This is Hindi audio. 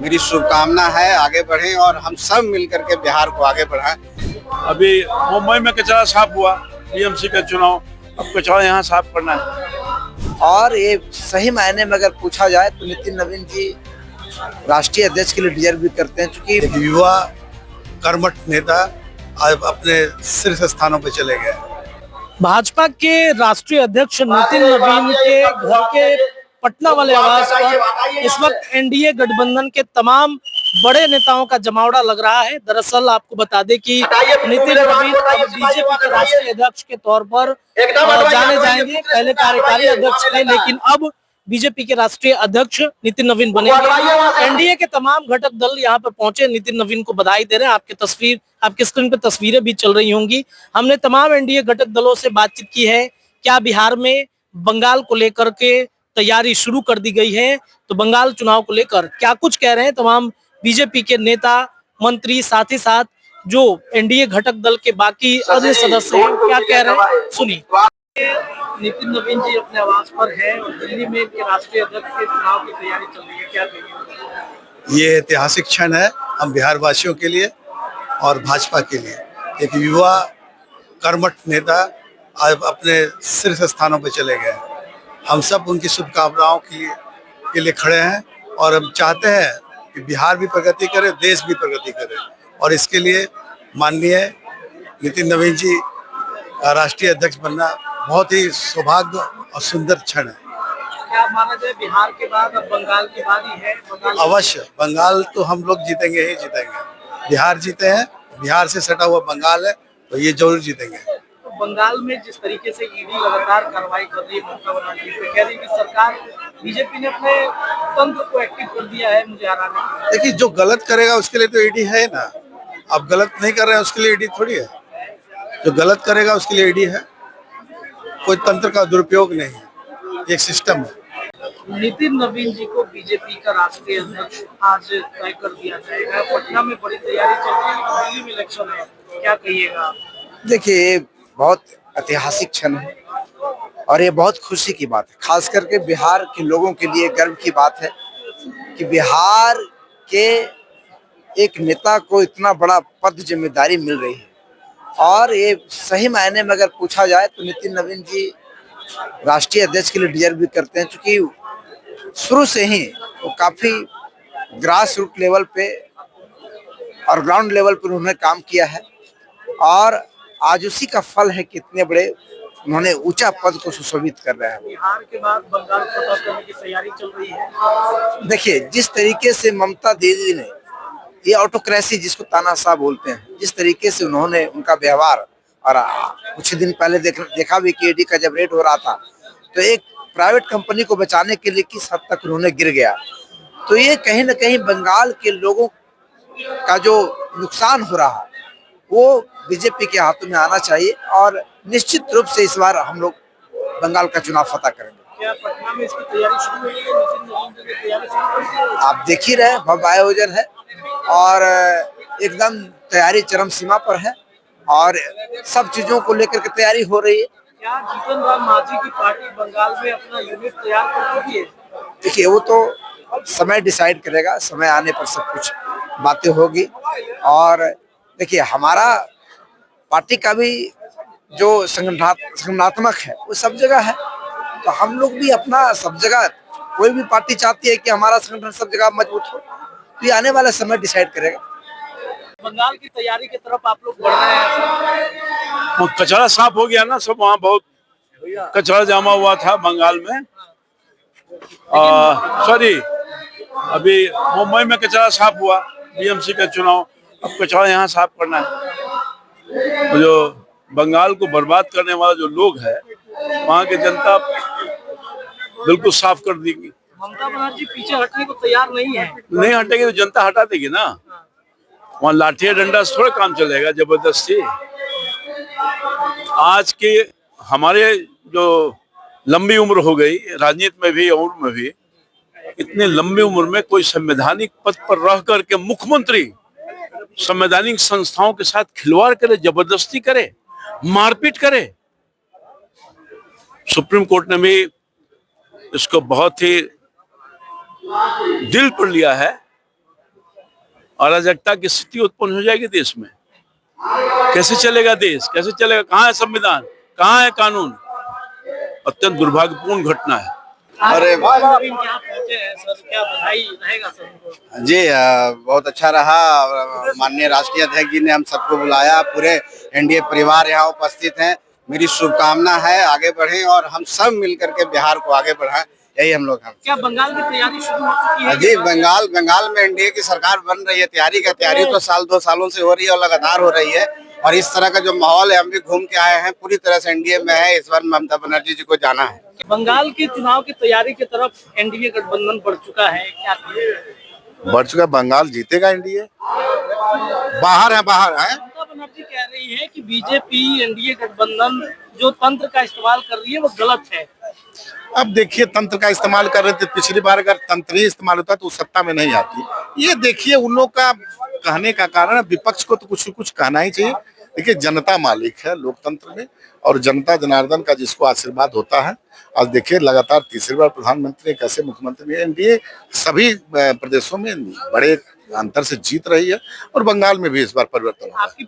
मेरी शुभकामना है आगे बढ़े और हम सब मिलकर के बिहार को आगे बढ़ाएं। अभी मुंबई में कचरा साफ हुआ, बीएमसी का चुनाव, अब कचरा यहाँ साफ करना है। और ये सही मायने में अगर पूछा जाए तो नितिन नवीन जी राष्ट्रीय अध्यक्ष के लिए डिजर्व भी करते हैं, क्योंकि युवा कर्मठ नेता आज अपने शीर्ष स्थानों पर चले गए। भाजपा के राष्ट्रीय अध्यक्ष नितिन नवीन के घर के पटना वाले आवास पर इस वक्त एनडीए गठबंधन के तमाम बड़े नेताओं का जमावड़ा लग रहा है। दरअसल आपको बता दें कि नितिन नवीन अब बीजेपी के राष्ट्रीय अध्यक्ष के तौर पर जाने जाएंगे। पहले कार्यकारी अध्यक्ष थे, लेकिन अब बीजेपी के राष्ट्रीय अध्यक्ष नितिन नवीन बनेंगे। एनडीए के तमाम घटक दल यहाँ पर पहुंचे, नितिन नवीन को बधाई दे रहे हैं। आपके स्क्रीन पर तस्वीरें भी चल रही होंगी। हमने तमाम एनडीए घटक दलों से बातचीत की है। क्या बिहार में बंगाल को लेकर के तैयारी शुरू कर दी गई है, तो बंगाल चुनाव को लेकर क्या कुछ कह रहे हैं तमाम बीजेपी के नेता मंत्री, साथ ही साथ जो एनडीए घटक दल के बाकी अन्य सदस्य हैं, क्या कह रहे हैं सुनिए। नितिन नवीन जी अपने आवास पर है और दिल्ली में इनके राष्ट्रीय अध्यक्ष के चुनाव की तैयारी चल रही है, क्या कहेंगे? ये ऐतिहासिक क्षण है हम बिहार वासियों के लिए और भाजपा के लिए। एक युवा कर्मठ नेता आज अपने शीर्ष स्थानों पर चले गए। हम सब उनकी शुभकामनाओं के लिए खड़े हैं और हम चाहते हैं कि बिहार भी प्रगति करे, देश भी प्रगति करे, और इसके लिए माननीय नितिन नवीन जी का राष्ट्रीय अध्यक्ष बनना बहुत ही सौभाग्य और सुंदर क्षण है। क्या माना जाए बिहार के बाद अब बंगाल की बारी है? अवश्य बंगाल तो हम लोग जीतेंगे ही जीतेंगे। बिहार जीते हैं, बिहार से सटा हुआ बंगाल है, तो ये जरूर जीतेंगे। तो बंगाल में जिस तरीके से ईडी लगातार कार्रवाई कर रही है ममता बनर्जी पे, कह रही है कि सरकार बीजेपी ने अपने तंत्र को एक्टिव कर दिया है मुझे हराने के लिए। देखिए, जो गलत करेगा उसके लिए तो ईडी है ना। अब गलत नहीं कर रहे हैं उसके लिए ईडी थोड़ी है। जो गलत करेगा उसके लिए ईडी है। कोई तंत्र का दुरुपयोग नहीं है, एक सिस्टम है। नितिन नवीन जी को बीजेपी का राष्ट्रीय अध्यक्ष आज तय कर दिया जाएगा। पटना में बड़ी तैयारी चल रही है, दिल्ली में इलेक्शन है, क्या कहिएगा? देखिए बहुत ऐतिहासिक क्षण है और ये बहुत खुशी की बात है, खास करके बिहार के लोगों के लिए गर्व की बात है कि बिहार के एक नेता को इतना बड़ा पद जिम्मेदारी मिल रही है। और ये सही मायने में अगर पूछा जाए तो नितिन नवीन जी राष्ट्रीय अध्यक्ष के लिए डिजर्व भी करते हैं, क्योंकि शुरू से ही वो काफी ग्रास रूट लेवल पे और ग्राउंड लेवल पर उन्होंने काम किया है और आज उसी का फल है कि इतने बड़े उन्होंने ऊंचा पद को सुशोभित कर रहे हैं। बिहार के बाद बंगाल फतह करने की तैयारी चल रही है। देखिए, जिस तरीके से ममता दीदी ने ये ऑटोक्रेसी जिसको तानाशाह बोलते हैं, जिस तरीके से उन्होंने उनका व्यवहार, और कुछ दिन पहले देखा भी कि ईडी का जब रेड हो रहा था तो एक प्राइवेट कंपनी को बचाने के लिए किस हद तक उन्होंने गिर गया, तो ये कहीं ना कहीं बंगाल के लोगों का जो नुकसान हो रहा है वो बीजेपी के हाथों में आना चाहिए और निश्चित रूप से इस बार हम लोग बंगाल का चुनाव फतह करेंगे। क्या पटना में इसकी तैयारी शुरू हुई है? नितिन नवीन जी की तैयारी शुरू हुई है? आप देख ही रहे, भव्य आयोजन है और एकदम तैयारी चरम सीमा पर है और सब चीजों को लेकर के तैयारी हो रही है। क्या जीतन राम मांझी की पार्टी बंगाल में अपना यूनिट तैयार कर चुकी है? देखिए, वो तो समय डिसाइड करेगा, समय आने पर सब कुछ बातें होगी। और देखिए, हमारा पार्टी का भी जो संगठनात्मक है वो सब जगह है, तो हम लोग भी अपना सब जगह, कोई भी पार्टी चाहती है कि हमारा संगठन सब जगह मजबूत हो, तो ये आने वाला समय डिसाइड करेगा। बंगाल की तैयारी की तरफ आप लोग बढ़ रहे हैं। वो कचरा साफ हो गया ना, सब वहाँ बहुत कचरा जमा हुआ था बंगाल में। सॉरी, अभी मुंबई में कचरा साफ हुआ, बीएमसी का चुनाव, अब कचरा यहाँ साफ करना है। जो बंगाल को बर्बाद करने वाला जो लोग है, वहाँ की जनता बिल्कुल साफ कर देगी। ममता बनर्जी पीछे हटने को तैयार नहीं है। नहीं हटेगी तो जनता हटा देगी ना। वहाँ लाठी डंडा से थोड़ा काम चलेगा जबरदस्ती। आज के हमारे जो लंबी उम्र हो गई राजनीति में भी, उम्र में भी, इतने लंबी उम्र में कोई संवैधानिक पद पर रह करके मुख्यमंत्री संवैधानिक संस्थाओं के साथ खिलवाड़ करे, जबरदस्ती करे, मारपीट करे। सुप्रीम कोर्ट ने भी इसको बहुत ही दिल पर लिया है। अराजकता की स्थिति उत्पन्न हो जाएगी देश में। कैसे चलेगा देश, कैसे चलेगा? कहाँ है संविधान, कहाँ है कानून? अत्यंत दुर्भाग्यपूर्ण घटना है। अरे नवीन क्या पहुंचे हैं सर, क्या बधाई रहेगा सबको? जी बहुत अच्छा रहा। माननीय राष्ट्रीय अध्यक्ष जी ने हम सबको बुलाया, पूरे एनडीए परिवार यहाँ उपस्थित हैं। मेरी शुभकामना है आगे बढ़ें और हम सब मिलकर के बिहार को आगे बढ़ाएं, यही हम लोग हैं। क्या बंगाल की तैयारी शुरू हो चुकी है? जी बंगाल में एनडीए की सरकार बन रही है। तैयारी तो साल 2 सालों से हो रही है और लगातार हो रही है। और इस तरह का जो माहौल है, हम भी घूम के आए हैं, पूरी तरह से एनडीए में है। इस बार ममता बनर्जी जी को जाना है। बंगाल के चुनाव की तैयारी की तरफ एनडीए गठबंधन बढ़ चुका है, क्या कहेंगे? बढ़ चुका। बंगाल जीतेगा एनडीए। बाहर है ममता बनर्जी कह रही है कि बीजेपी एनडीए गठबंधन जो तंत्र का इस्तेमाल कर रही है वो गलत है। अब देखिए, तंत्र का इस्तेमाल कर रहे थे। पिछली बार अगर तंत्र ही इस्तेमाल होता तो सत्ता में नहीं आती। ये देखिए, उन लोग का कहने का कारण, विपक्ष को तो कुछ कहना ही चाहिए। देखिए, जनता मालिक है लोकतंत्र में, और जनता जनार्दन का जिसको आशीर्वाद होता है। आज देखिए, लगातार तीसरी बार प्रधानमंत्री, कैसे मुख्यमंत्री, एनडीए सभी प्रदेशों में बड़े अंतर से जीत रही है, और बंगाल में भी इस बार परिवर्तन होगा। आपकी